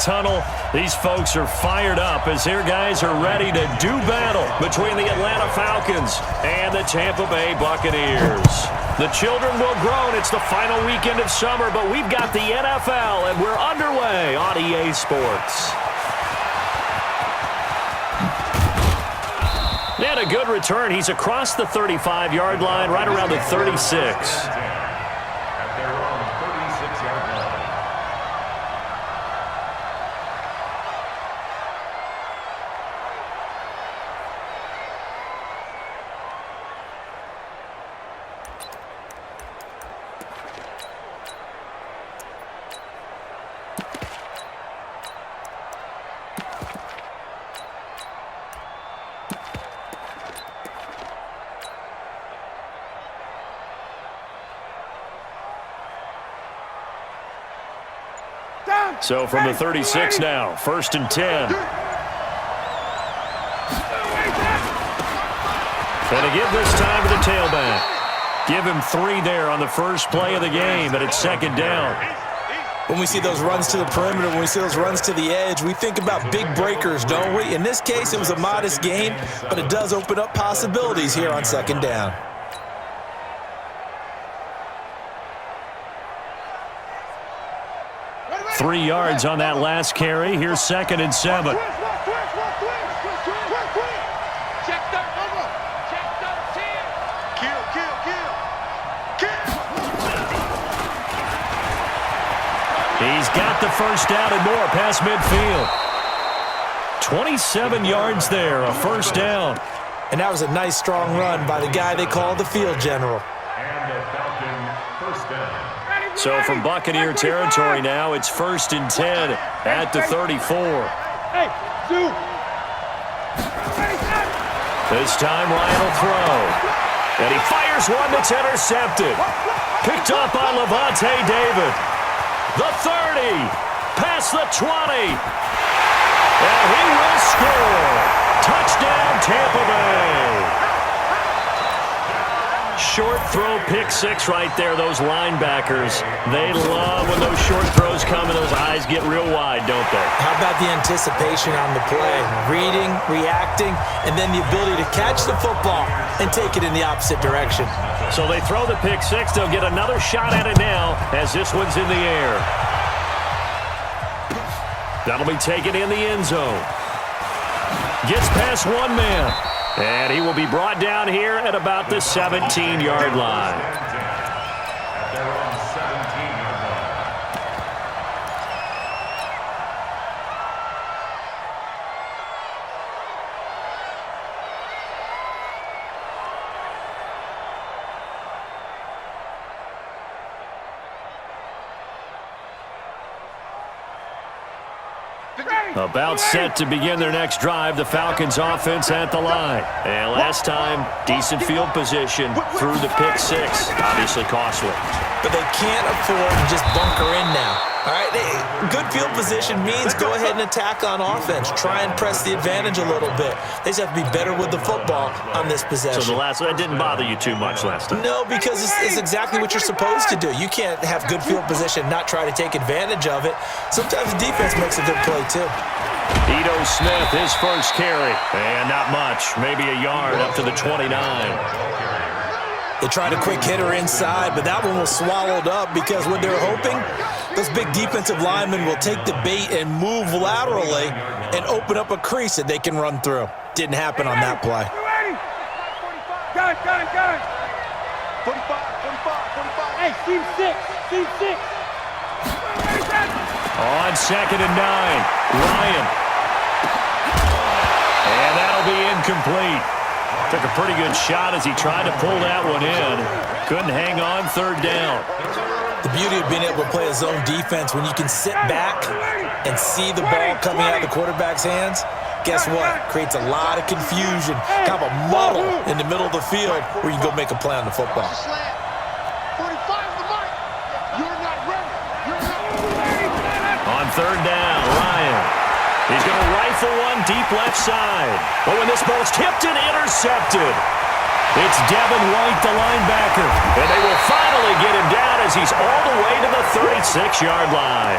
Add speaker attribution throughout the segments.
Speaker 1: tunnel. These folks are fired up as their guys are ready to do battle between the Atlanta Falcons and the Tampa Bay Buccaneers. The children will groan. It's the final weekend of summer, but we've got the NFL, and we're underway on EA Sports. And a good return. He's across the 35-yard line, right around the 36. So from the 36 now, 1st and 10. And a give this time to the tailback. Give him 3 there on the first play of the game, but it's 2nd down.
Speaker 2: When we see those runs to the perimeter, when we see those runs to the edge, we think about big breakers, don't we? In this case, it was a modest gain, but it does open up possibilities here on 2nd down.
Speaker 1: Three yards on that last carry. Here's 2nd and 7. He's got the first down and more past midfield. 27 yards there, a 1st down.
Speaker 2: And that was a nice, strong run by the guy they call the field general.
Speaker 1: So from Buccaneer territory now, it's 1st and 10 at the 34. This time Ryan will throw. And he fires one that's intercepted. Picked up by Levante David. The 30. Past the 20. And he will score. Touchdown Tampa Bay. Short throw, pick 6 right there. Those linebackers, they love when those short throws come and those eyes get real wide, don't they?
Speaker 2: How about the anticipation on the play? Reading, reacting, and then the ability to catch the football and take it in the opposite direction.
Speaker 1: So they throw the pick 6. They'll get another shot at it now as this one's in the air. That'll be taken in the end zone. Gets past one man. And he will be brought down here at about the 17-yard line. About set to begin their next drive, the Falcons offense at the line. And last time, decent field position through the pick 6. Obviously costly.
Speaker 2: But they can't afford to just bunker in now. All right, good field position means go ahead and attack on offense. Try and press the advantage a little bit. They just have to be better with the football on this possession.
Speaker 1: So that didn't bother you too much last time?
Speaker 2: No, because it's exactly what you're supposed to do. You can't have good field position, not try to take advantage of it. Sometimes the defense makes a good play too.
Speaker 1: Ito Smith, his first carry. And not much, maybe a yard up to the 29.
Speaker 2: They tried a quick hitter inside, but that one was swallowed up because what they're hoping, those big defensive linemen will take the bait and move laterally and open up a crease that they can run through. Didn't happen on that play.
Speaker 3: Gun. 45. Hey, team 6.
Speaker 1: On 2nd and 9, Ryan. And that'll be incomplete. Took a pretty good shot as he tried to pull that one in. Couldn't hang on, 3rd down.
Speaker 2: The beauty of being able to play a zone defense when you can sit back and see the ball coming out of the quarterback's hands, guess what? Creates a lot of confusion, kind of a muddle in the middle of the field where you can go make a play on the football.
Speaker 1: On 3rd down, Ryan. He's going to rifle one deep left side. But when this ball's tipped and intercepted, it's Devin White, the linebacker. And they will finally get him down as he's all the way to the 36-yard line.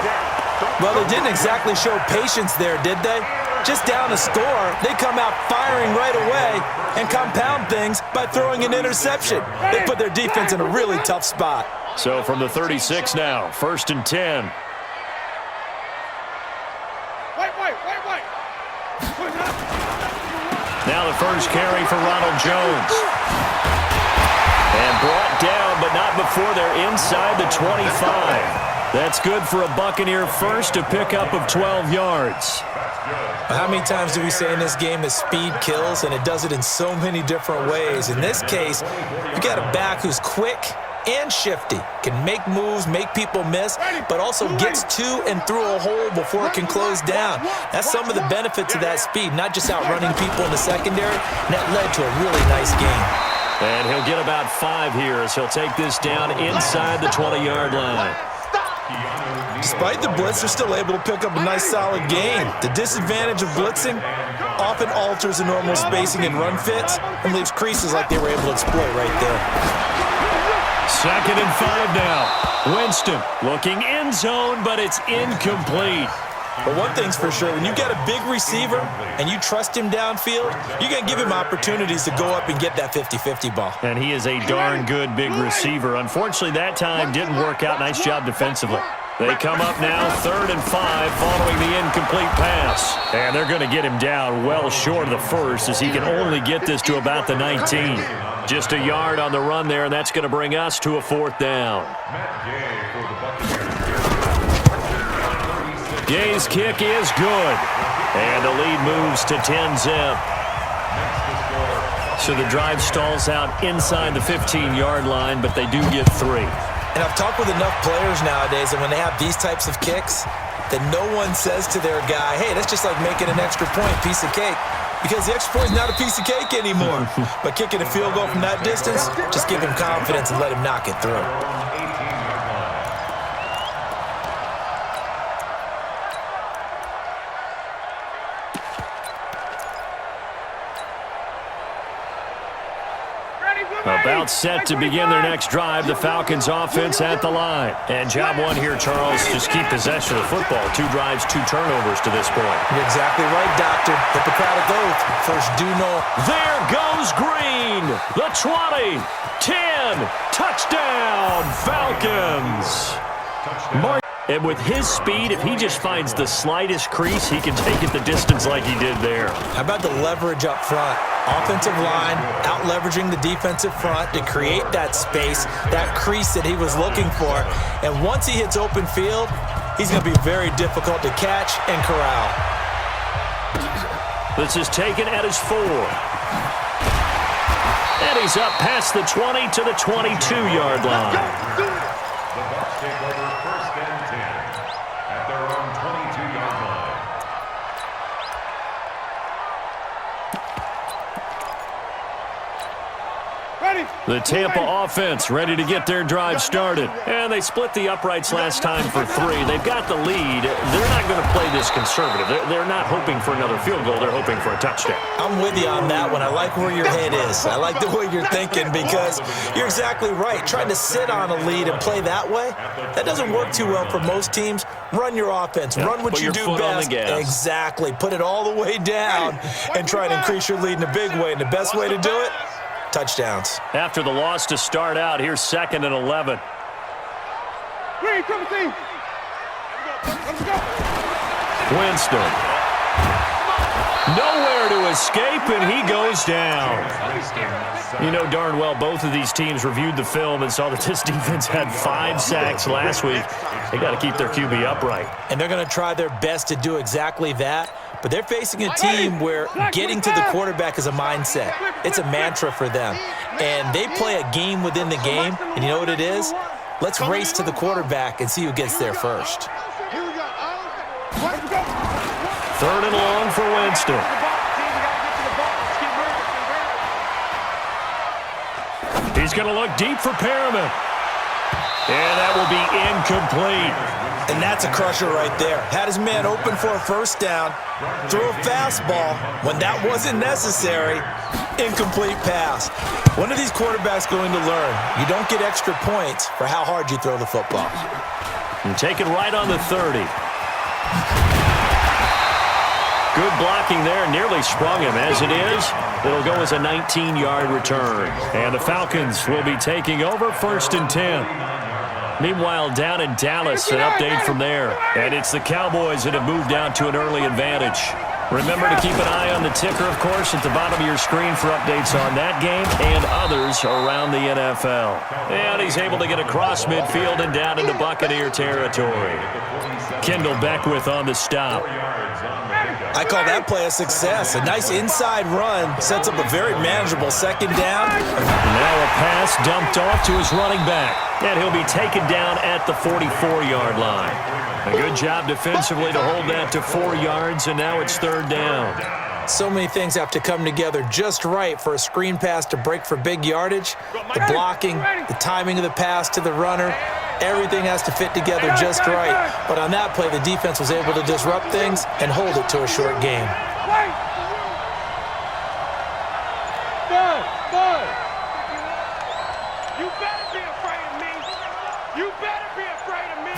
Speaker 2: Well, they didn't exactly show patience there, did they? Just down a score, they come out firing right away and compound things by throwing an interception. They put their defense in a really tough spot.
Speaker 1: So from the 36 now, 1st and 10.
Speaker 3: Wait.
Speaker 1: Now the first carry for Ronald Jones. And brought down, but not before they're inside the 25. That's good for a Buccaneer first, a pickup of 12 yards.
Speaker 2: How many times do we say in this game that speed kills, and it does it in so many different ways? In this case, you got a back who's quick and shifty, can make moves, make people miss, but also gets to and through a hole before it can close down. That's some of the benefits of that speed, not just outrunning people in the secondary, and that led to a really nice game.
Speaker 1: And he'll get about 5 here as he'll take this down inside the 20-yard line.
Speaker 2: Despite the blitz, they're still able to pick up a nice, solid gain. The disadvantage of blitzing often alters the normal spacing and run fits and leaves creases like they were able to exploit right there.
Speaker 1: 2nd and 5 now. Winston looking end zone, but it's incomplete.
Speaker 2: But one thing's for sure, when you got a big receiver and you trust him downfield, you're going to give him opportunities to go up and get that 50-50 ball.
Speaker 1: And he is a darn good big receiver. Unfortunately, that time didn't work out. Nice job defensively. They come up now, 3rd and 5, following the incomplete pass. And they're going to get him down well short of the first, as he can only get this to about the 19. Just a yard on the run there, and that's going to bring us to a 4th down. Gay's kick is good. And the lead moves to 10-zip. So the drive stalls out inside the 15-yard line, but they do get 3.
Speaker 2: And I've talked with enough players nowadays that when they have these types of kicks, that no one says to their guy, hey, that's just like making an extra point, piece of cake. Because the extra point is not a piece of cake anymore. But kicking a field goal from that distance, just give him confidence and let him knock it through.
Speaker 1: About set to begin their next drive, the Falcons offense at the line. And job one here, Charles, just keep possession of the football. 2 drives, 2 turnovers to this point.
Speaker 2: You're exactly right, Doctor. Hippocratic oath. First do no.
Speaker 1: There goes Green. The 20, 10, touchdown, Falcons. And with his speed, if he just finds the slightest crease, he can take it the distance like he did there.
Speaker 2: How about the leverage up front? Offensive line out-leveraging the defensive front to create that space, that crease that he was looking for. And once he hits open field, he's going to be very difficult to catch and corral.
Speaker 1: This is taken at his 4. And he's up past the 20 to the 22-yard line.
Speaker 4: The Bucs take over 1st and 10 at their own 22-yard line.
Speaker 1: The Tampa offense ready to get their drive started. And they split the uprights last time for 3. They've got the lead. They're not going to play this conservative. They're not hoping for another field goal. They're hoping for a touchdown.
Speaker 2: I'm with you on that one. I like where your head is. I like the way you're thinking because you're exactly right. Trying to sit on a lead and play that way, that doesn't work too well for most teams. Run your offense. Run what you do best. Exactly. Put it all the way down and try and increase your lead in a big way. And the best way to do it, touchdowns.
Speaker 1: After the loss to start out, here's 2nd and 11. Winston. Nowhere to escape, and he goes down. You know darn well both of these teams reviewed the film and saw that this defense had 5 sacks last week. They got to keep their QB upright.
Speaker 2: And they're going to try their best to do exactly that. But they're facing a team where getting to the quarterback is a mindset. It's a mantra for them. And they play a game within the game. And you know what it is? Let's race to the quarterback and see who gets there first.
Speaker 1: 3rd and long for Winston. He's going to look deep for Perriman. And that will be incomplete.
Speaker 2: And that's a crusher right there. Had his man open for a 1st down, threw a fastball when that wasn't necessary, incomplete pass. When are these quarterbacks going to learn? You don't get extra points for how hard you throw the football.
Speaker 1: And take it right on the 30. Good blocking there, nearly sprung him. As it is, it'll go as a 19-yard return. And the Falcons will be taking over 1st and 10. Meanwhile, down in Dallas, an update from there. And it's the Cowboys that have moved down to an early advantage. Remember to keep an eye on the ticker, of course, at the bottom of your screen for updates on that game and others around the NFL. And he's able to get across midfield and down into Buccaneer territory. Kendall Beckwith on the stop.
Speaker 2: I call that play a success. A nice inside run sets up a very manageable 2nd down.
Speaker 1: Now a pass dumped off to his running back. And he'll be taken down at the 44-yard line. A good job defensively to hold that to 4 yards, and now it's 3rd down.
Speaker 2: So many things have to come together just right for a screen pass to break for big yardage. The blocking, the timing of the pass to the runner, everything has to fit together just right. But on that play, the defense was able to disrupt things and hold it to a short game.
Speaker 3: Bud, you better be afraid of me. You better be afraid of me.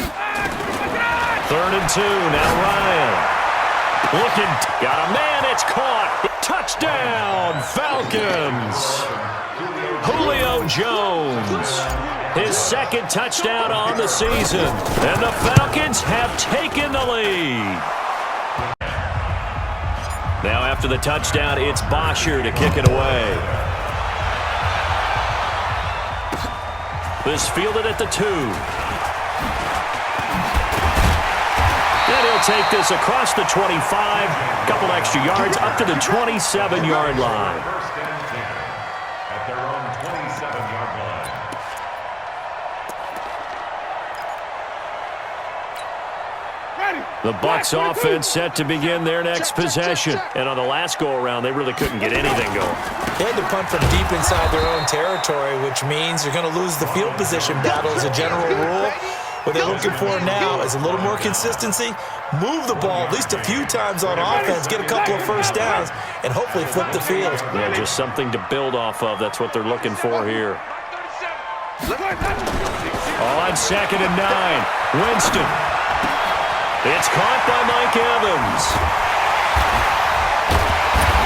Speaker 1: 3rd and 2, now Ryan. Looking, got a man, it's caught. Touchdown, Falcons. Julio Jones, his 2nd touchdown on the season. And the Falcons have taken the lead. Now after the touchdown, it's Bosher to kick it away. This fielded at the 2. And he'll take this across the 25, couple extra yards up to the 27-yard line.
Speaker 4: At their own 27-yard line.
Speaker 1: The Bucs offense set to begin their next possession. And on the last go-around, they really couldn't get anything going.
Speaker 2: They had to punt from deep inside their own territory, which means you're going to lose the field position battle as a general rule. What they're looking for now is a little more consistency, move the ball at least a few times on offense, get a couple of 1st downs, and hopefully flip the field.
Speaker 1: Yeah, just something to build off of. That's what they're looking for here. On 2nd and 9, Winston. It's caught by Mike Evans.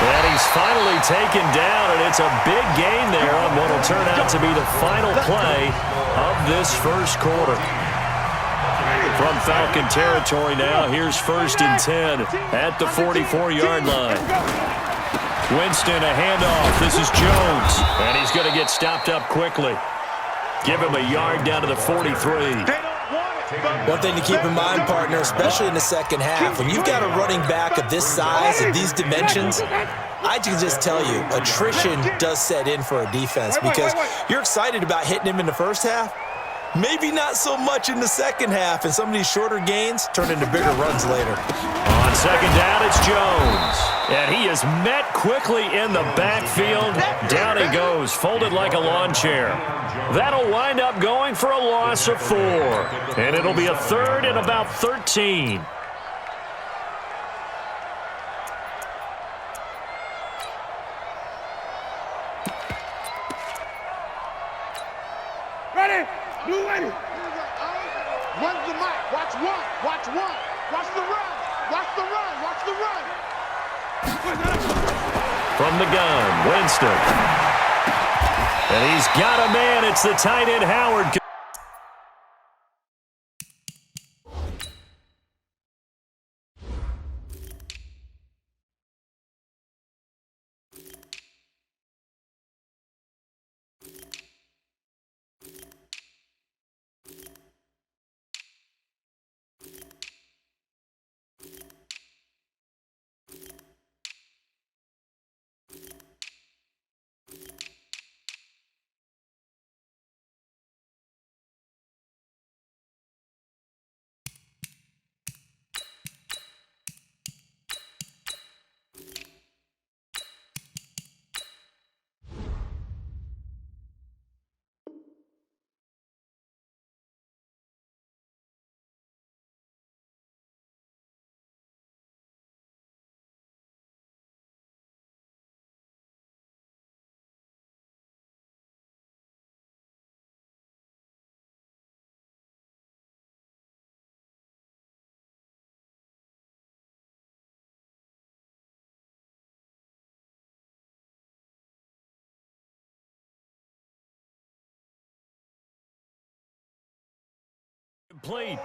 Speaker 1: And he's finally taken down, and it's a big gain there on what will turn out to be the final play of this 1st quarter. From Falcon territory now, here's 1st and 10 at the 44-yard line. Winston, a handoff. This is Jones, and he's going to get stopped up quickly. Give him a yard down to the 43.
Speaker 2: One thing to keep in mind, partner, especially in the 2nd half, when you've got a running back of this size and these dimensions, I can just tell you, attrition does set in for a defense because you're excited about hitting him in the 1st half. Maybe not so much in the 2nd half, and some of these shorter gains turn into bigger runs later.
Speaker 1: On 2nd down, it's Jones. And he is met quickly in the backfield. Down he goes, folded like a lawn chair. That'll wind up going for a loss of 4. And it'll be a 3rd and about 13.
Speaker 3: Ready? Blue ready. Run the mic. Watch one. Watch one. Watch the run. Watch the run. Watch the run.
Speaker 1: From the gun, Winston. And he's got a man. It's the tight end, Howard. complete.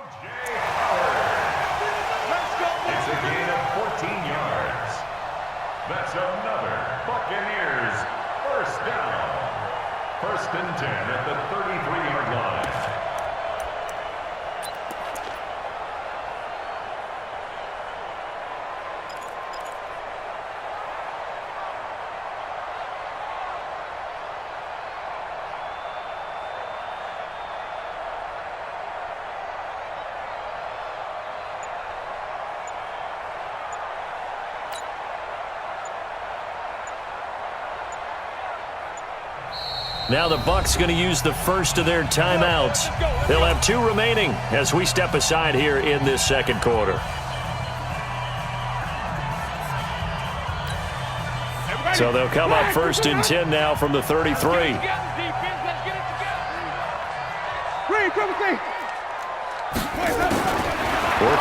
Speaker 4: It's a gain of 14 yards. That's another Buccaneers first down. 1st and 10 at the 33-yard line.
Speaker 1: Now the Bucs going to use the first of their timeouts. They'll have 2 remaining as we step aside here in this second quarter. So they'll come up 1st and 10 now from the 33. Working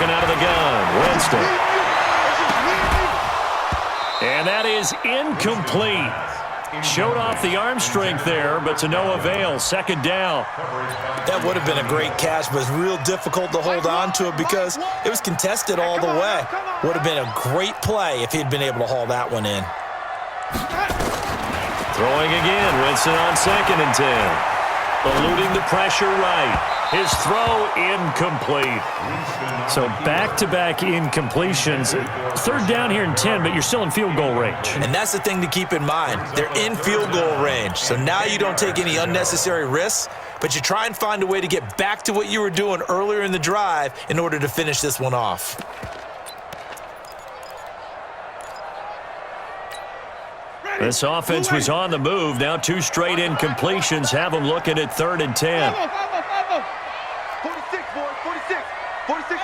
Speaker 1: out of the gun, Winston. And that is incomplete. Showed off the arm strength there, but to no avail. 2nd down.
Speaker 2: That would have been a great catch, but it's real difficult to hold on to it because it was contested all the way. Would have been a great play if he'd been able to haul that one in.
Speaker 1: Throwing again, Winston on 2nd and 10. Eluding the pressure right. His throw incomplete. So back-to-back incompletions. 3rd down here and 10, but you're still in field goal range.
Speaker 2: And that's the thing to keep in mind. They're in field goal range. So now you don't take any unnecessary risks, but you try and find a way to get back to what you were doing earlier in the drive in order to finish this one off.
Speaker 1: This offense was on the move. Now 2 straight incompletions have them looking at 3rd and 10.
Speaker 3: 46, boys, 46. 46.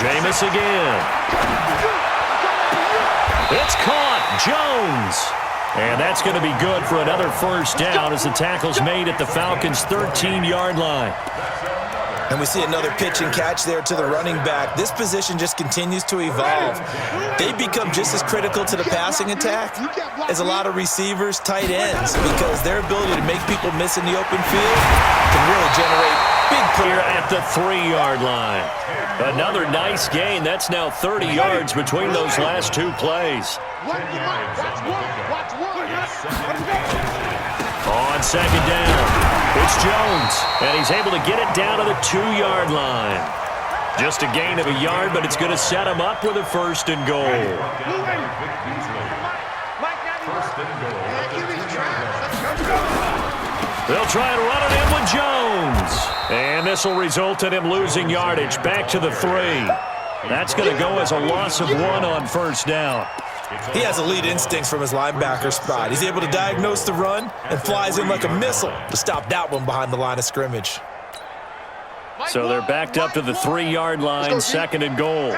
Speaker 1: Jameis again. It's caught. Jones. And that's going to be good for another 1st down as the tackle's made at the Falcons' 13-yard line.
Speaker 2: And we see another pitch and catch there to the running back. This position just continues to evolve. They become just as critical to the passing attack as a lot of receivers, tight ends, because their ability to make people miss in the open field can really generate big plays.
Speaker 1: Here at the 3-yard line. Another nice gain. That's now 30 yards between those last 2 plays. On 2nd down, it's Jones, and he's able to get it down to the 2-yard line. Just a gain of a yard, but it's going to set him up with a 1st and goal. They'll try and run it in with Jones. And this will result in him losing yardage back to the 3. That's going to go as a loss of 1 on 1st down.
Speaker 2: He has elite instincts from his linebacker spot. He's able to diagnose the run and flies in like a missile to stop that one behind the line of scrimmage.
Speaker 1: So they're backed up to the 3-yard line, 2nd and goal.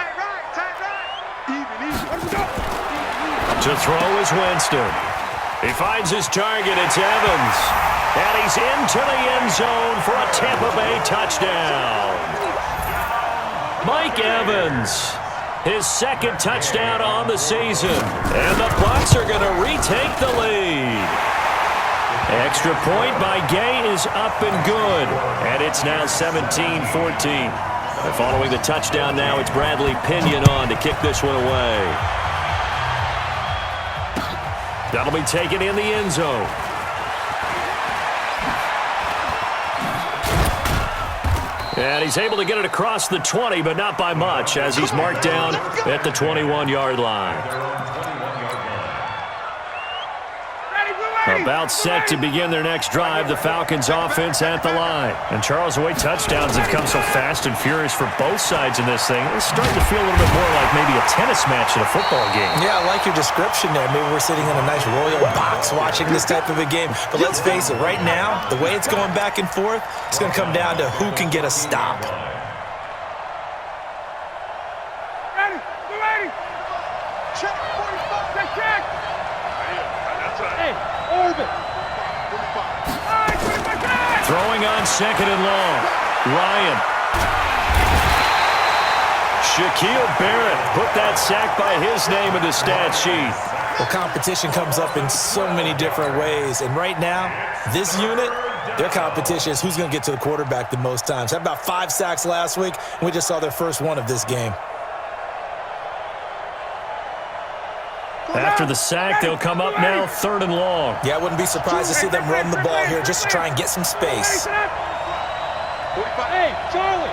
Speaker 1: To throw is Winston. He finds his target. It's Evans. And he's into the end zone for a Tampa Bay touchdown. Mike Evans. His 2nd touchdown on the season. And the Bucs are going to retake the lead. Extra point by Gay is up and good. And it's now 17-14. And following the touchdown now, it's Bradley Pinion on to kick this one away. That'll be taken in the end zone. And he's able to get it across the 20, but not by much, as he's marked down at the 21-yard line. About set to begin their next drive, the Falcons offense at the line. And Charles, the way touchdowns have come so fast and furious for both sides in this thing, it's starting to feel a little bit more like maybe a tennis match in a football game.
Speaker 2: Yeah, I like your description there. Maybe we're sitting in a nice royal box watching this type of a game. But let's face it, right now, the way it's going back and forth, it's going to come down to who can get a stop.
Speaker 3: Check, 45. Check. Hey, Orbit.
Speaker 1: Throwing on 2nd and long. Ryan. Shaquille Barrett put that sack by his name in the stat sheet.
Speaker 2: Well, competition comes up in so many different ways. And right now, this unit, Their competition is who's going to get to the quarterback the most times. Had about 5 sacks last week, and we just saw their first one of this game.
Speaker 1: After the sack, they'll come up now 3rd and long.
Speaker 2: Yeah, I wouldn't be surprised to see them run the ball here just to try and get some space.
Speaker 3: Hey, Charlie.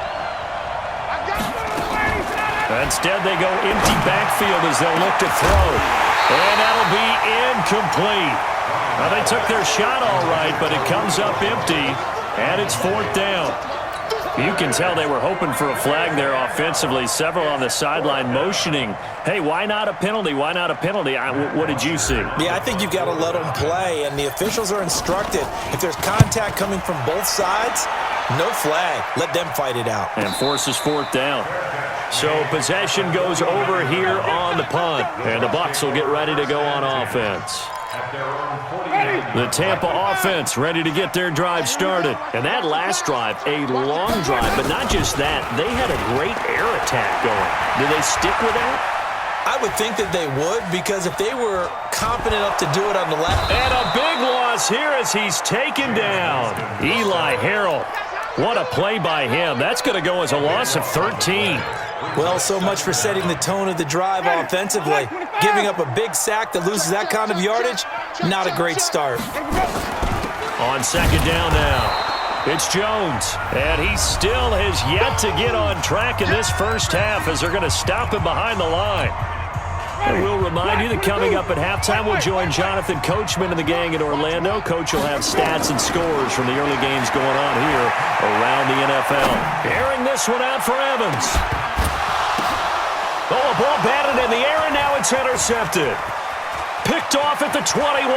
Speaker 1: Instead, they go empty backfield as they'll look to throw. And that'll be incomplete. Well, they took their shot all right, but it comes up empty, and it's 4th down. You can tell they were hoping for a flag there offensively. Several on the sideline motioning, hey, why not a penalty? Why not a penalty? What did you see?
Speaker 2: Yeah, I think you've got to let them play, and the officials are instructed. If there's contact coming from both sides, no flag. Let them fight it out.
Speaker 1: And forces 4th down. So possession goes over here on the punt, and the Bucs will get ready to go on offense. The Tampa offense ready to get their drive started. And that last drive, a long drive, but not just that. They had a great air attack going. Do they stick with that?
Speaker 2: I would think that they would, because if they were competent enough to do it on the left.
Speaker 1: And a big loss here as he's taken down. Eli Harrell. What a play by him. That's going to go as a loss of 13.
Speaker 2: Well, so much for setting the tone of the drive offensively. Giving up a big sack that loses that kind of yardage, not a great start.
Speaker 1: On 2nd down now, it's Jones. And he still has yet to get on track in this first half as they're going to stop him behind the line. And we'll remind you that coming up at halftime, we'll join Jonathan Coachman and the gang in Orlando. Coach will have stats and scores from the early games going on here around the NFL. Airing this one out for Evans. Oh, a ball batted in the air, and now it's intercepted. Picked off at the 21.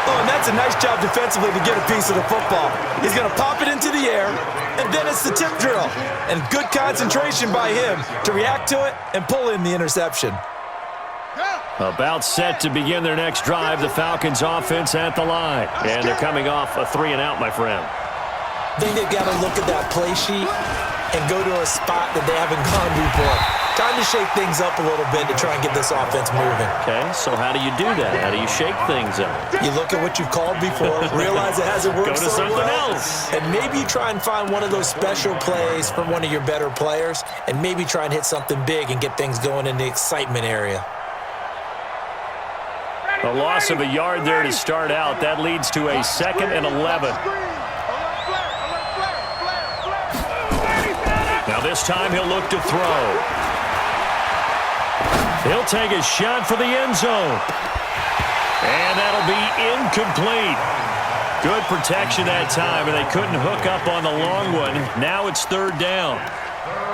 Speaker 2: Oh, and that's a nice job defensively to get a piece of the football. He's going to pop it into the air, and then it's the tip drill. And good concentration by him to react to it and pull in the interception.
Speaker 1: About set to begin their next drive, the Falcons offense at the line. And they're coming off a 3-and-out, my friend.
Speaker 2: I think they've got to look at that play sheet and go to a spot that they haven't gone before. Time to shake things up a little bit to try and get this offense moving.
Speaker 1: Okay, so how do you do that? How do you shake things up?
Speaker 2: You look at what you've called before, realize it hasn't worked
Speaker 1: Go to
Speaker 2: so
Speaker 1: something
Speaker 2: well,
Speaker 1: else.
Speaker 2: and maybe try and find one of those special plays from one of your better players, and maybe try and hit something big and get things going in the excitement area.
Speaker 1: A loss of a yard there to start out. That leads to a 2nd and 11. Now this time he'll look to throw. He'll take a shot for the end zone. And that'll be incomplete. Good protection that time, and they couldn't hook up on the long one. Now it's 3rd down.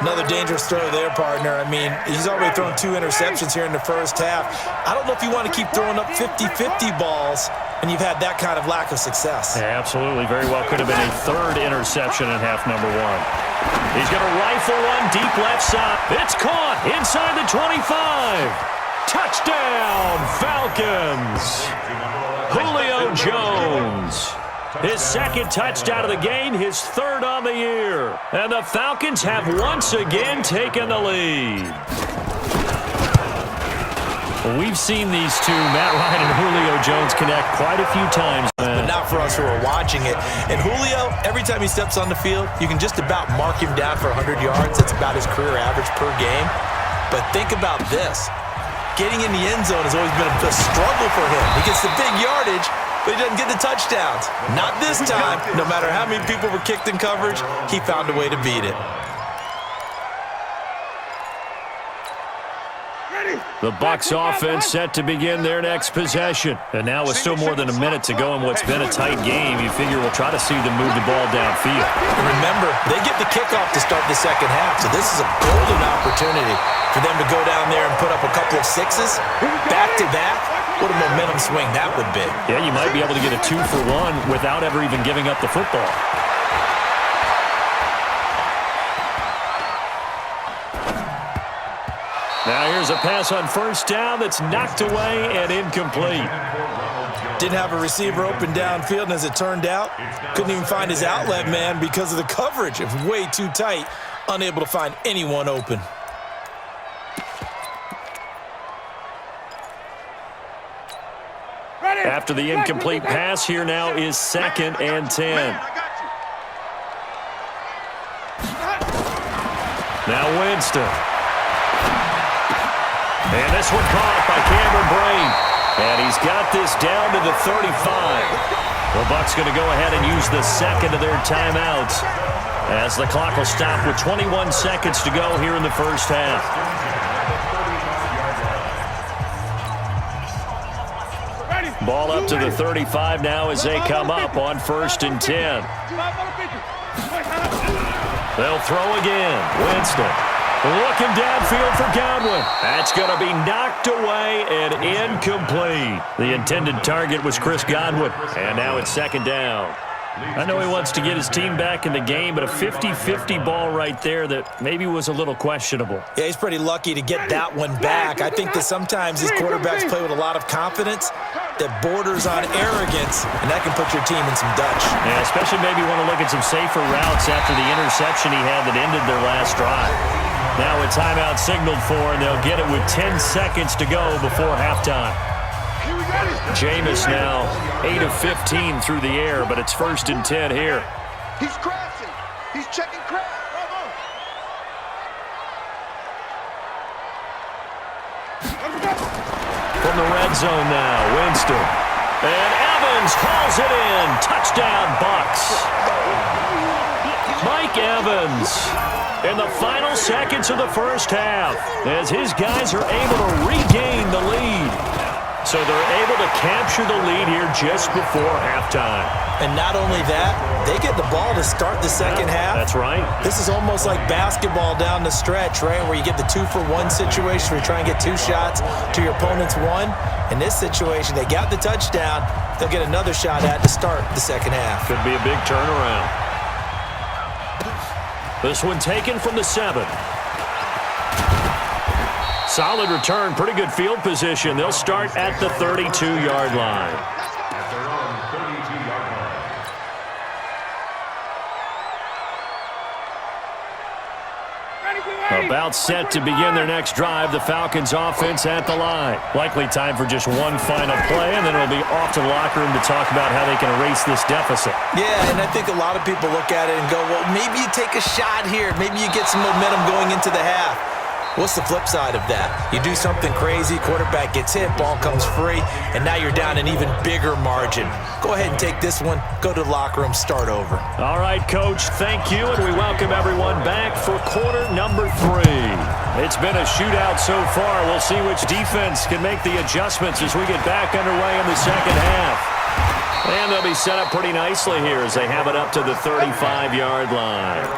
Speaker 2: Another dangerous throw there, partner. I mean, he's already thrown 2 interceptions here in the first half. I don't know if you want to keep throwing up 50-50 balls, and you've had that kind of lack of success.
Speaker 1: Yeah, absolutely. Very well could have been a 3rd interception in half number 1. He's going to rifle one deep left side. It's caught inside the 25. Touchdown, Falcons. Julio Jones. His 2nd touchdown of the game, his 3rd on the year. And the Falcons have once again taken the lead. Well, we've seen these two, Matt Ryan and Julio Jones, connect quite a few times.
Speaker 2: But not for us who are watching it. And Julio, every time he steps on the field, you can just about mark him down for 100 yards. That's about his career average per game. But think about this. Getting in the end zone has always been a struggle for him. He gets the big yardage, but he doesn't get the touchdowns. Not this time. No matter how many people were kicked in coverage, he found a way to beat it.
Speaker 1: The Bucs offense set to begin their next possession. And now with still more than a minute to go in what's been a tight game, you figure we'll try to see them move the ball downfield.
Speaker 2: Remember, they get the kickoff to start the second half, so this is a golden opportunity for them to go down there and put up a couple of 6s back-to-back. What a momentum swing that would be.
Speaker 1: Yeah, you might be able to get a 2-for-1 without ever even giving up the football. Now here's a pass on 1st down that's knocked away and incomplete.
Speaker 2: Didn't have a receiver open downfield, and as it turned out, couldn't even find his outlet man because of the coverage. It was way too tight, unable to find anyone open.
Speaker 1: after the incomplete pass. Here now is 2nd and 10. Now Winston. And this one caught by Cameron Brain. And he's got this down to the 35. The Bucs going to go ahead and use the second of their timeouts as the clock will stop with 21 seconds to go here in the first half. Ball up to the 35 now as they come up on 1st and 10. They'll throw again. Winston looking downfield for Godwin. That's going to be knocked away and incomplete. The intended target was Chris Godwin. And now it's 2nd down. I know he wants to get his team back in the game, but a 50-50 ball right there that maybe was a little questionable.
Speaker 2: Yeah, he's pretty lucky to get that one back. I think that sometimes these quarterbacks play with a lot of confidence that borders on arrogance, and that can put your team in some Dutch.
Speaker 1: Yeah, especially maybe want to look at some safer routes after the interception he had that ended their last drive. Now a timeout signaled for, and they'll get it with 10 seconds to go before halftime. Jameis now 8 of 15 through the air, but it's 1st and 10 here.
Speaker 3: He's crashing. He's checking crash.
Speaker 1: From the red zone now, Winston. And Evans calls it in. Touchdown, Bucs. Mike Evans in the final seconds of the first half as his guys are able to regain the lead. So they're able to capture the lead here just before halftime.
Speaker 2: And not only that, they get the ball to start the second half.
Speaker 1: That's right.
Speaker 2: This is almost like basketball down the stretch, right, where you get the 2-for-1 situation where you try and get 2 shots to your opponent's 1. In this situation, they got the touchdown. They'll get another shot at to start the second half.
Speaker 1: Could be a big turnaround. This one taken from the 7. Solid return, pretty good field position. They'll start at the 32-yard line.
Speaker 4: At their own 32-yard line.
Speaker 1: About set to begin their next drive, the Falcons offense at the line. Likely time for just one final play, and then it'll be off to the locker room to talk about how they can erase this deficit.
Speaker 2: Yeah, and I think a lot of people look at it and go, well, maybe you take a shot here. Maybe you get some momentum going into the half. What's the flip side of that? You do something crazy, quarterback gets hit, ball comes free, and now you're down an even bigger margin. Go ahead and take this one, go to the locker room, start over.
Speaker 1: All right, Coach, thank you, and we welcome everyone back for quarter number 3. It's been a shootout so far. We'll see which defense can make the adjustments as we get back underway in the second half. And they'll be set up pretty nicely here as they have it up to the 35-yard line.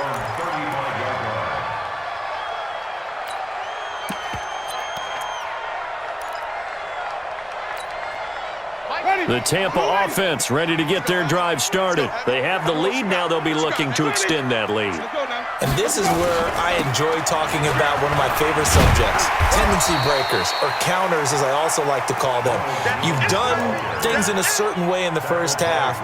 Speaker 1: The Tampa offense ready to get their drive started. They have the lead. Now they'll be looking to extend that lead.
Speaker 2: And this is where I enjoy talking about one of my favorite subjects, tendency breakers, or counters as I also like to call them. You've done things in a certain way in the first half,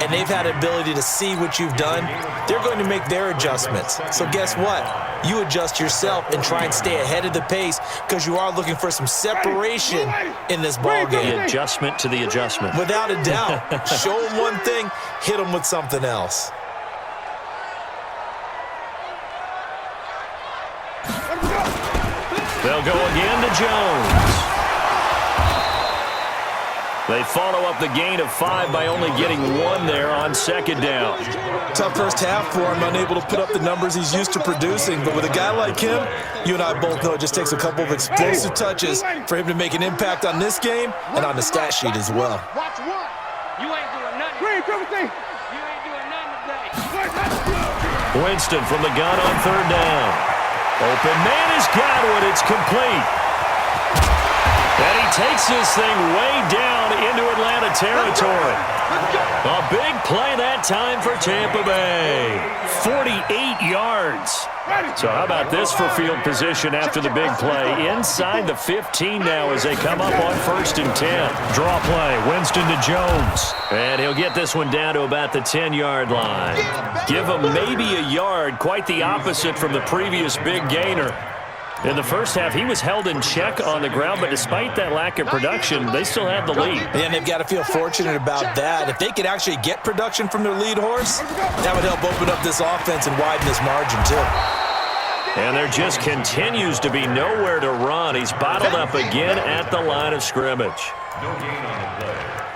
Speaker 2: and they've had the ability to see what you've done. They're going to make their adjustments. So guess what? You adjust yourself and try and stay ahead of the pace because you are looking for some separation in this ball game.
Speaker 1: The adjustment to the adjustment.
Speaker 2: Without a doubt. Show them one thing, hit them with something else.
Speaker 1: They'll go again to Jones. They follow up the gain of 5 by only getting 1 there on 2nd down.
Speaker 2: Tough first half for him, unable to put up the numbers he's used to producing. But with a guy like him, you and I both know it just takes a couple of explosive touches for him to make an impact on this game and on the stat sheet as well.
Speaker 3: Watch 1.
Speaker 5: You ain't doing nothing. You ain't doing nothing today.
Speaker 1: Winston from the gun on 3rd down. Open man is Godwin. It's complete. And he takes this thing way down into Atlanta territory. A big play that time for Tampa Bay. 48 yards. So how about this for field position after the big play? Inside the 15 now as they come up on 1st and 10. Draw play. Winston to Jones. And he'll get this one down to about the 10-yard line. Give him maybe a yard. Quite the opposite from the previous big gainer. In the first half, he was held in check on the ground, but despite that lack of production, they still had the lead.
Speaker 2: And they've got to feel fortunate about that. If they could actually get production from their lead horse, that would help open up this offense and widen this margin too.
Speaker 1: And there just continues to be nowhere to run. He's bottled up again at the line of scrimmage.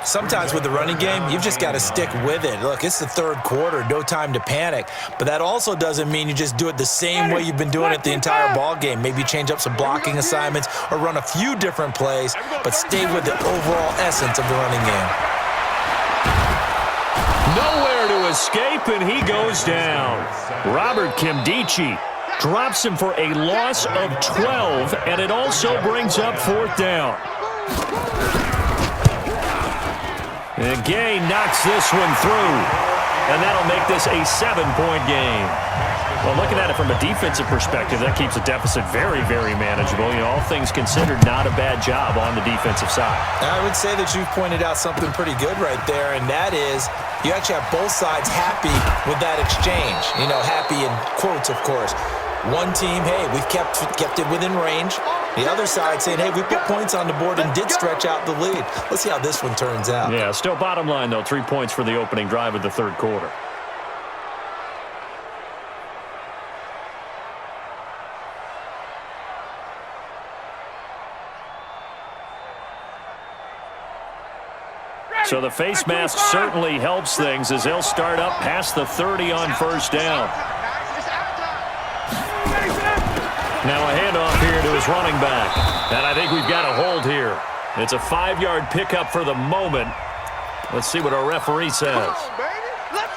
Speaker 2: Sometimes with the running game, you've just got to stick with it. Look, it's the third quarter, no time to panic. But that also doesn't mean you just do it the same way you've been doing it the entire ball game. Maybe change up some blocking assignments or run a few different plays, but stay with the overall essence of the running game.
Speaker 1: Nowhere to escape, and he goes down. Robert Kimdichie drops him for a loss of 12, and it also brings up fourth down. And Gay knocks this one through, and that'll make this a 7-point game. Well, looking at it from a defensive perspective, that keeps the deficit very, very manageable. You know, all things considered, not a bad job on the defensive side.
Speaker 2: I would say that you've pointed out something pretty good right there, and that is you actually have both sides happy with that exchange. You know, happy in quotes, of course. One team, hey, we've kept it within range. The other side saying, hey, we put points on the board and did stretch out the lead. Let's see how this one turns out.
Speaker 1: Yeah, still bottom line, though, 3 points for the opening drive of the third quarter. So the face mask certainly helps things as they'll start up past the 30 on first down. Now a handoff here to his running back. And I think we've got a hold here. It's a 5-yard pickup for the moment. Let's see what our referee says.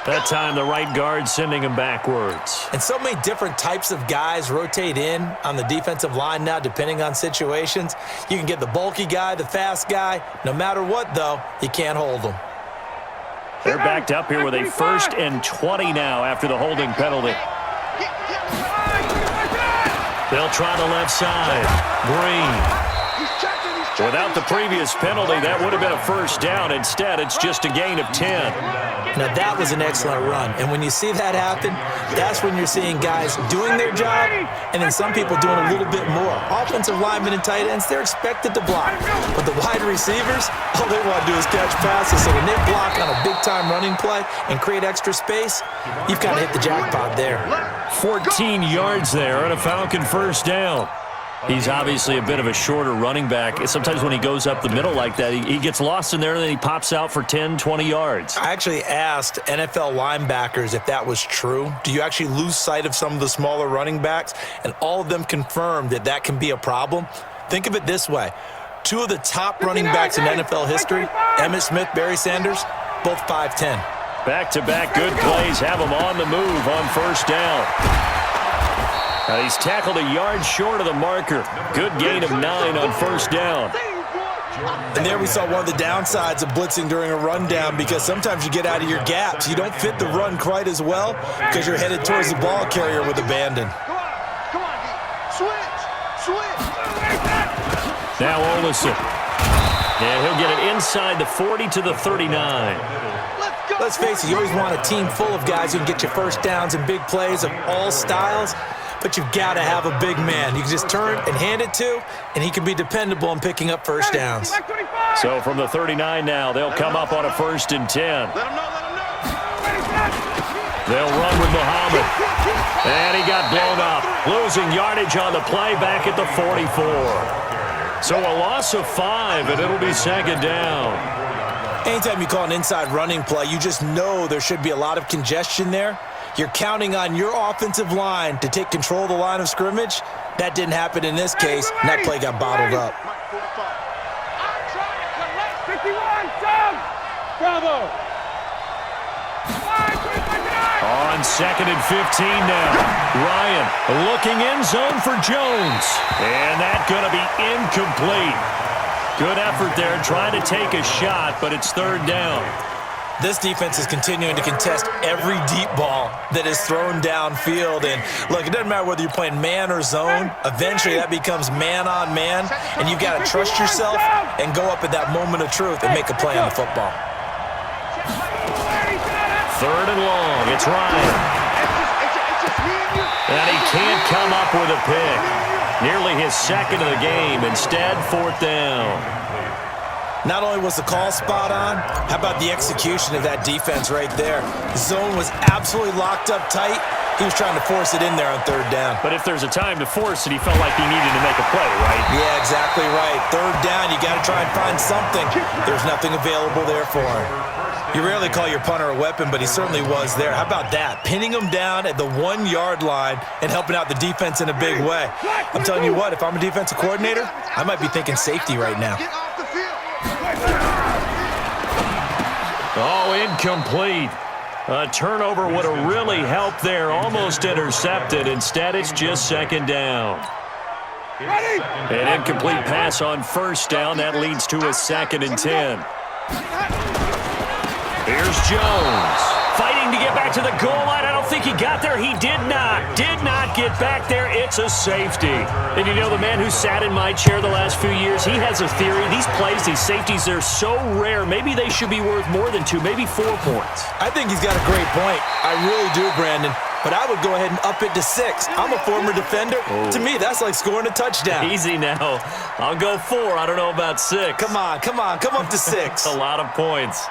Speaker 1: That time the right guard sending him backwards.
Speaker 2: And so many different types of guys rotate in on the defensive line now depending on situations. You can get the bulky guy, the fast guy. No matter what, though, you can't hold them.
Speaker 1: They're backed up here with a 1st and 20 now after the holding penalty. They'll try the left side. Green. Without the previous penalty, that would have been a first down. Instead, it's just a gain of 10.
Speaker 2: Now, that was an excellent run. And when you see that happen, that's when you're seeing guys doing their job and then some people doing a little bit more. Offensive linemen and tight ends, they're expected to block. But the wide receivers, all they want to do is catch passes. So when they block on a big-time running play and create extra space, you've kind of hit the jackpot there.
Speaker 1: 14 yards there on a Falcon first down. He's obviously a bit of a shorter running back. Sometimes when he goes up the middle like that, he gets lost in there and then he pops out for 10, 20 yards.
Speaker 2: I actually asked NFL linebackers if that was true. Do you actually lose sight of some of the smaller running backs? And all of them confirmed that that can be a problem. Think of it this way. 2 of the top running backs in NFL history, Emmitt Smith, Barry Sanders, both 5'10".
Speaker 1: Back-to-back good plays have him on the move on first down. He's tackled a yard short of the marker. Good gain of 9 on first down.
Speaker 2: And there we saw one of the downsides of blitzing during a rundown because sometimes you get out of your gaps. You don't fit the run quite as well because you're headed towards the ball carrier with abandon.
Speaker 3: Come on, switch.
Speaker 1: Now Olison. Yeah, he'll get it inside the 40 to the 39.
Speaker 2: Let's face it, you always want a team full of guys who can get you first downs and big plays of all styles. But you've got to have a big man. You can just turn and hand it to, and he can be dependable in picking up first downs.
Speaker 1: So from the 39 now, they'll come up on a 1st and 10. They'll run with Muhammad. And he got blown up. Losing yardage on the play back at the 44. So a loss of 5, and it'll be 2nd down.
Speaker 2: Anytime you call an inside running play, you just know there should be a lot of congestion there. You're counting on your offensive line to take control of the line of scrimmage. That didn't happen in this case, and that play got bottled up.
Speaker 5: Bravo.
Speaker 1: On 2nd and 15 now. Ryan looking end zone for Jones. And that's going to be incomplete. Good effort there trying to take a shot, but it's 3rd down.
Speaker 2: This defense is continuing to contest every deep ball that is thrown downfield. And look, it doesn't matter whether you're playing man or zone. Eventually, that becomes man on man. And you've got to trust yourself and go up at that moment of truth and make a play on the football.
Speaker 1: 3rd and long. It's Ryan. And he can't come up with a pick. Nearly his second of the game. Instead, 4th down.
Speaker 2: Not only was the call spot on, how about the execution of that defense right there? The zone was absolutely locked up tight. He was trying to force it in there on 3rd down.
Speaker 1: But if there's a time to force it, he felt like he needed to make a play, right?
Speaker 2: Yeah, exactly right. 3rd down, you got to try and find something. There's nothing available there for him. You rarely call your punter a weapon, but he certainly was there. How about that? Pinning him down at the 1-yard line and helping out the defense in a big way. I'm telling you what, if I'm a defensive coordinator, I might be thinking safety right now.
Speaker 1: Oh, incomplete. A turnover would have really helped there. Almost intercepted. Instead, it's just 2nd down. An incomplete pass on 1st down. That leads to a 2nd and 10. Here's Jones. Fighting to get back to the goal line. I don't think he got there. He did not. Did not get back there. It's a safety. And you know, the man who sat in my chair the last few years, he has a theory. These plays, these safeties, they're so rare. Maybe they should be worth more than 2, maybe 4 points.
Speaker 2: I think he's got a great point. I really do, Brandon. But I would go ahead and up it to 6. I'm a former defender. Oh. To me, that's like scoring a touchdown.
Speaker 1: Easy now. I'll go 4. I don't know about 6.
Speaker 2: Come on. Come up to 6.
Speaker 1: A lot of points.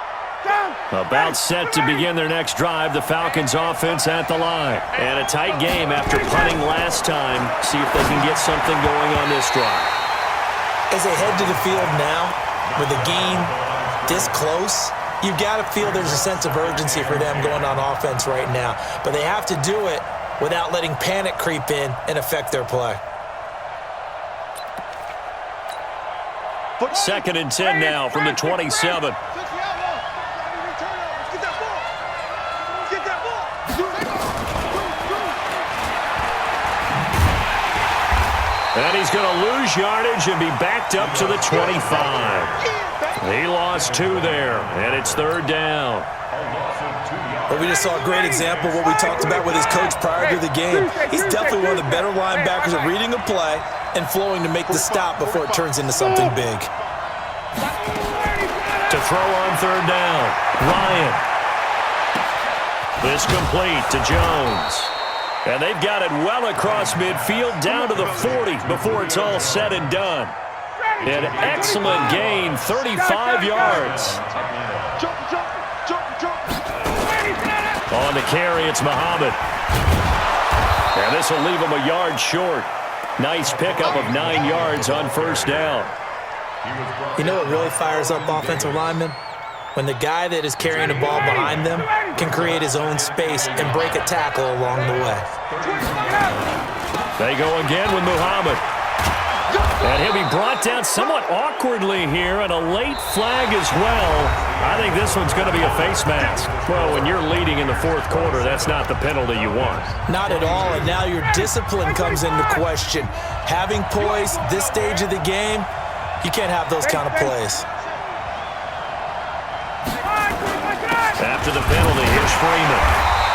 Speaker 1: About set to begin their next drive. The Falcons offense at the line. And a tight game after punting last time. See if they can get something going on this drive.
Speaker 2: As they head to the field now, with the game this close, you've got to feel there's a sense of urgency for them going on offense right now. But they have to do it without letting panic creep in and affect their play.
Speaker 1: 2nd and 10 now from the 27. And he's going to lose yardage and be backed up to the 25. He lost 2 there, and it's 3rd down.
Speaker 2: Well, we just saw a great example of what we talked about with his coach prior to the game. He's definitely one of the better linebackers at reading a play and flowing to make the stop before it turns into something big.
Speaker 1: To throw on 3rd down, Ryan. This complete to Jones. And they've got it well across midfield, down to the 40 before it's all said and done. An excellent gain, 35 yards. On the carry, it's Muhammad. And this will leave him a yard short. Nice pickup of 9 yards on 1st down.
Speaker 2: You know what really fires up offensive linemen? When the guy that is carrying the ball behind them can create his own space and break a tackle along the way.
Speaker 1: They go again with Muhammad. And he'll be brought down somewhat awkwardly here, and a late flag as well. I think this one's going to be a face mask. Well, when you're leading in the 4th quarter, that's not the penalty you want.
Speaker 2: Not at all, and now your discipline comes into question. Having poise this stage of the game, you can't have those kind of plays.
Speaker 1: After the penalty, here's Freeman.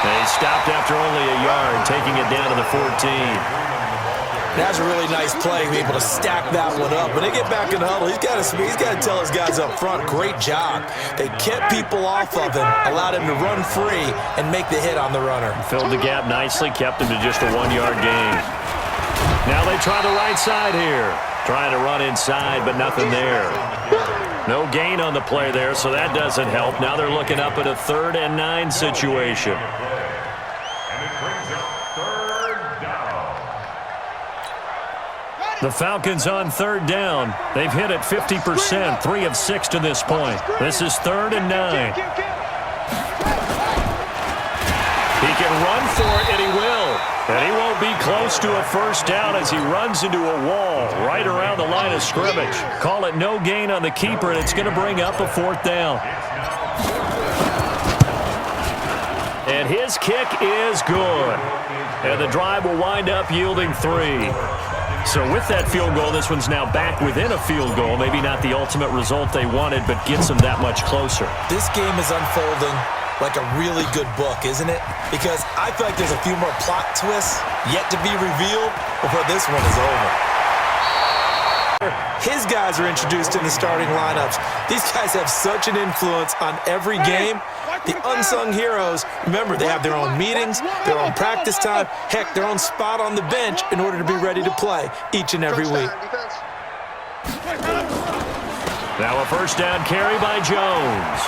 Speaker 1: And he stopped after only a yard, taking it down to the 14.
Speaker 2: That's a really nice play, being able to stack that one up. When they get back in the huddle, he's got to tell his guys up front, great job. They kept people off of him, allowed him to run free, and make the hit on the runner.
Speaker 1: Filled the gap nicely, kept him to just a 1-yard gain. Now they try the right side here. Trying to run inside, but nothing there. No gain on the play there, so that doesn't help. Now they're looking up at a 3rd and 9 situation.
Speaker 4: And it brings up 3rd down.
Speaker 1: The Falcons on 3rd down. They've hit it 50%, 3 of 6 to this point. This is 3rd and 9. He can run for it, and he will. And he won't be close to a 1st down as he runs into a wall right around the line of scrimmage. Call it no gain on the keeper, and it's going to bring up a 4th down. And his kick is good. And the drive will wind up yielding 3. So with that field goal, this one's now back within a field goal. Maybe not the ultimate result they wanted, but gets them that much closer.
Speaker 2: This game is unfolding like a really good book, isn't it? Because I feel like there's a few more plot twists yet to be revealed before this one is over. his guys are introduced in the starting lineups. These guys have such an influence on every game. The unsung heroes, remember, they have their own meetings, their own practice time, heck, their own spot on the bench in order to be ready to play each and every week.
Speaker 1: Now a first down carry by Jones.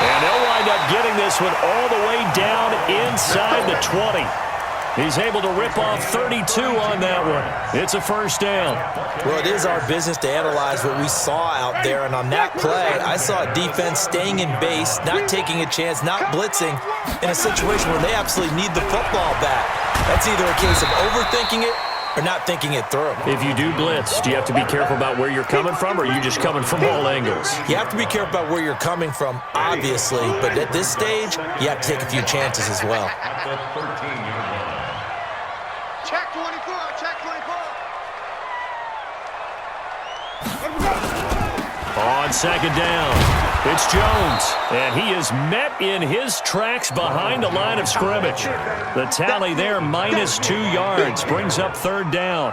Speaker 1: And they'll wind up getting this one all the way down inside the 20. He's able to rip off 32 on that one. It's a first down.
Speaker 2: Well, it is our business to analyze what we saw out there, and on that play, I saw a defense staying in base, not taking a chance, not blitzing, in a situation where they absolutely need the football back. That's either a case of overthinking it or not thinking it through.
Speaker 1: If you do blitz, do you have to be careful about where you're coming from, or are you just coming from all angles?
Speaker 2: You have to be careful about where you're coming from, obviously, but at this stage, you have to take a few chances as well.
Speaker 4: At the 13-yard line.
Speaker 3: Check 24, check 24.
Speaker 1: On second down, it's Jones, and he is met in his tracks behind the line of scrimmage. The tally there, -2 yards, brings up third down.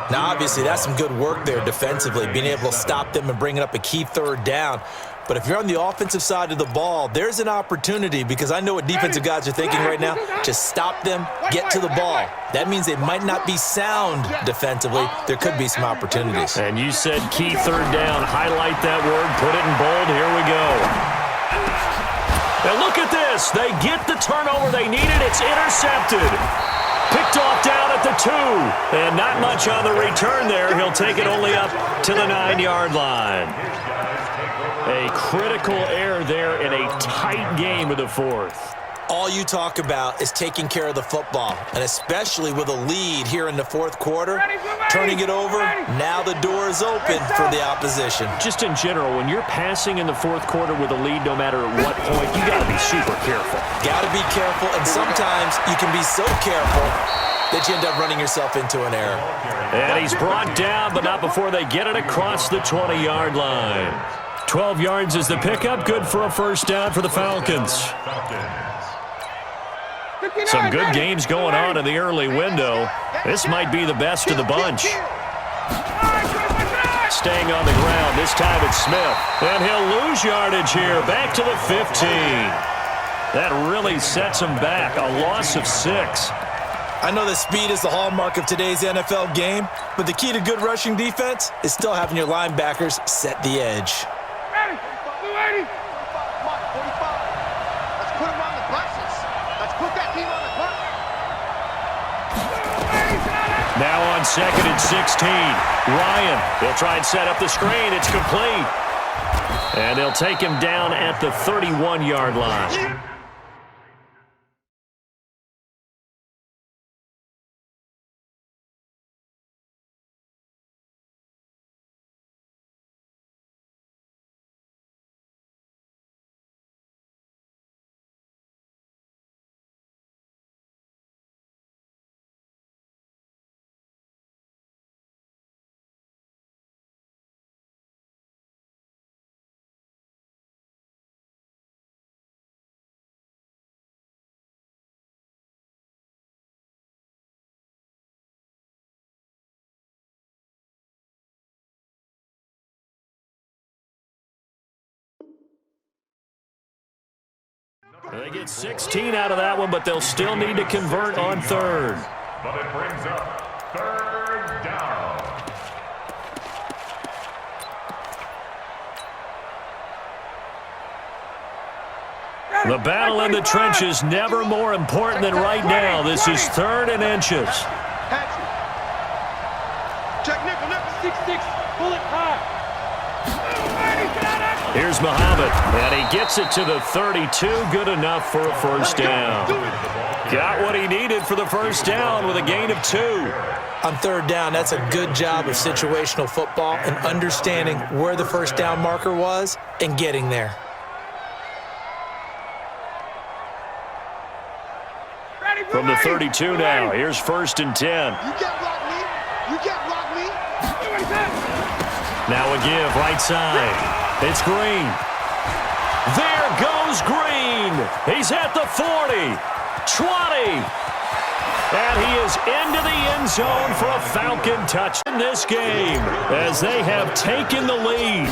Speaker 2: Now, obviously, that's some good work there defensively, being able to stop them and bringing up a key third down. But if you're on the offensive side of the ball, there's an opportunity, because I know what defensive guys are thinking right now. Just stop them, get to the ball. That means they might not be sound defensively. There could be some opportunities.
Speaker 1: And you said key third down. Highlight that word, put it in bold. Here we go. And look at this. They get the turnover they needed. It's intercepted. Picked off down at the 2. And not much on the return there. He'll take it only up to the 9-yard line. A critical error there in a tight game of the fourth.
Speaker 2: All you talk about is taking care of the football, and especially with a lead here in the fourth quarter, turning it over, now the door is open for the opposition.
Speaker 1: Just in general, when you're passing in the fourth quarter with a lead, no matter at what point, you got to be super careful.
Speaker 2: Got to be careful, and sometimes you can be so careful that you end up running yourself into an error.
Speaker 1: And he's brought down, but not before they get it across the 20-yard line. 12 yards is the pickup. Good for a first down for the Falcons. Some good games going on in the early window. This might be the best of the bunch. Staying on the ground. This time it's Smith. And he'll lose yardage here. Back to the 15. That really sets him back. A loss of 6.
Speaker 2: I know that speed is the hallmark of today's NFL game, but the key to good rushing defense is still having your linebackers set the edge.
Speaker 3: Let's put him on the buses. Let's put that team on the bus.
Speaker 1: Now on second and 16. Ryan, they'll try and set up the screen. It's complete. And they'll take him down at the 31-yard line. They get 16 out of that one, but they'll still need to convert on third.
Speaker 4: But it brings up third down.
Speaker 1: The battle in the trenches never more important than right now. This is third and inches.
Speaker 3: Check nickel, nickel.
Speaker 5: 6-6, pull it high.
Speaker 1: Here's Muhammad, and he gets it to the 32. Good enough for a first down. Got what he needed for the first down with a gain of 2.
Speaker 2: On third down, that's a good job of situational football and understanding where the first down marker was and getting there.
Speaker 1: From the 32 now, here's first and 10.
Speaker 3: You can't block me. You can't block me.
Speaker 1: Now a give, right side. It's Green. There goes Green. He's at the 40, 20, And he is into the end zone for a Falcon touch in this game as they have taken the lead.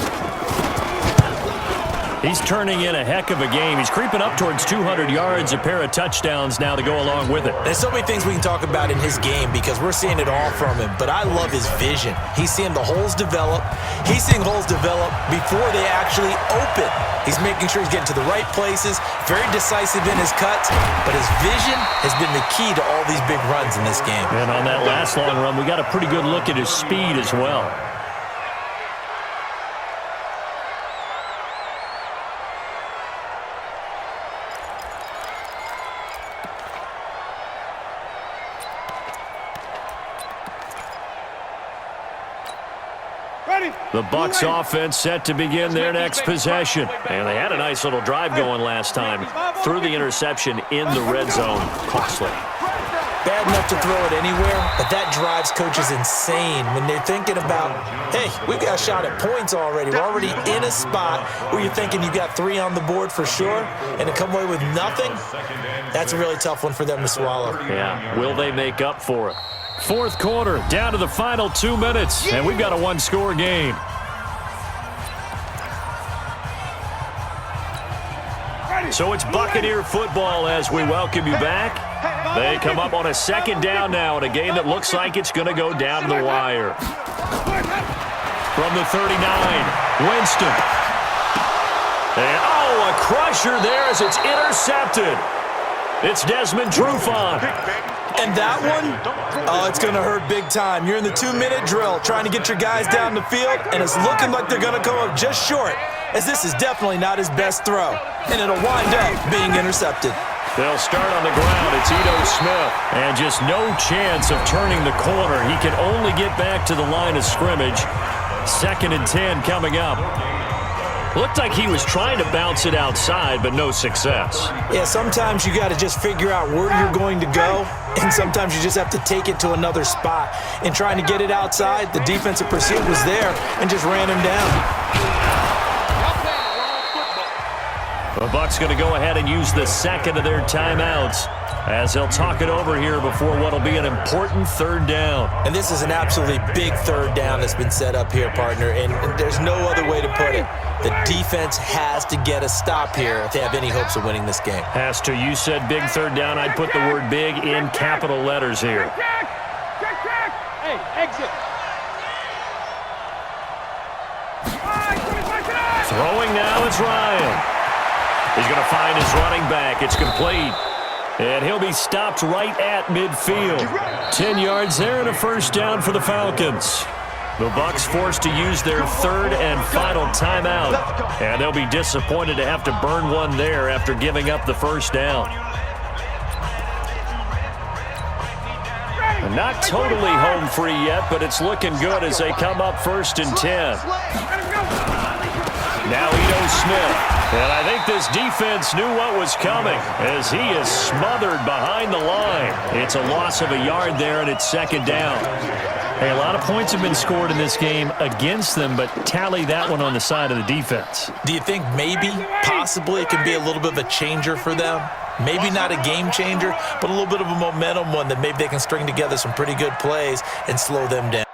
Speaker 1: He's turning in a heck of a game. He's creeping up towards 200 yards, a pair of touchdowns now to go along with it.
Speaker 2: There's so many things we can talk about in his game because we're seeing it all from him, but I love his vision. He's seeing the holes develop. He's seeing holes develop before they actually open. He's making sure he's getting to the right places, very decisive in his cuts, but his vision has been the key to all these big runs in this game.
Speaker 1: And on that last long run, we got a pretty good look at his speed as well. The Bucs offense set to begin their next possession. And they had a nice little drive going last time. Threw the interception in the red zone. Costly.
Speaker 2: Bad enough to throw it anywhere, but that drives coaches insane when they're thinking about, hey, we've got a shot at points already. We're already in a spot where you're thinking you got 3 on the board for sure, and to come away with nothing, that's a really tough one for them to swallow.
Speaker 1: Yeah, will they make up for it? Fourth quarter, down to the final 2 minutes, and we've got a one-score game. So it's Buccaneer football as we welcome you back. They come up on a second down now in a game that looks like it's going to go down to the wire. From the 39, Winston. And, a crusher there as it's intercepted. It's Desmond Trufant.
Speaker 2: And that one, it's going to hurt big time. You're in the 2-minute drill trying to get your guys down the field, and it's looking like they're going to come up just short, as this is definitely not his best throw, and it'll wind up being intercepted.
Speaker 1: They'll start on the ground. It's Ito Smith, and just no chance of turning the corner. He can only get back to the line of scrimmage. 2nd and 10 coming up. Looked like he was trying to bounce it outside, but no success.
Speaker 2: Yeah, sometimes you got to just figure out where you're going to go, and sometimes you just have to take it to another spot. In trying to get it outside, the defensive pursuit was there and just ran him down.
Speaker 1: The Bucs going to go ahead and use the second of their timeouts as they'll talk it over here before what will be an important 3rd down.
Speaker 2: And this is an absolutely big 3rd down that's been set up here, partner, and there's no other way to put it. The defense has to get a stop here if they have any hopes of winning this game.
Speaker 1: Has to. You said big 3rd down. I'd put the word big in capital letters here.
Speaker 5: Hey, exit.
Speaker 1: Throwing now, it's Ryan. He's going to find his running back. It's complete. And he'll be stopped right at midfield. 10 yards there and a 1st down for the Falcons. The Bucs forced to use their 3rd and final timeout. And they'll be disappointed to have to burn one there after giving up the 1st down. And not totally home free yet, but it's looking good as they come up 1st and 10. Now Ito Smith. And I think this defense knew what was coming as he is smothered behind the line. It's a loss of a yard there, and it's 2nd down. Hey, a lot of points have been scored in this game against them, but tally that one on the side of the defense.
Speaker 2: Do you think maybe, possibly, it could be a little bit of a changer for them? Maybe not a game changer, but a little bit of a momentum one that maybe they can string together some pretty good plays and slow them down.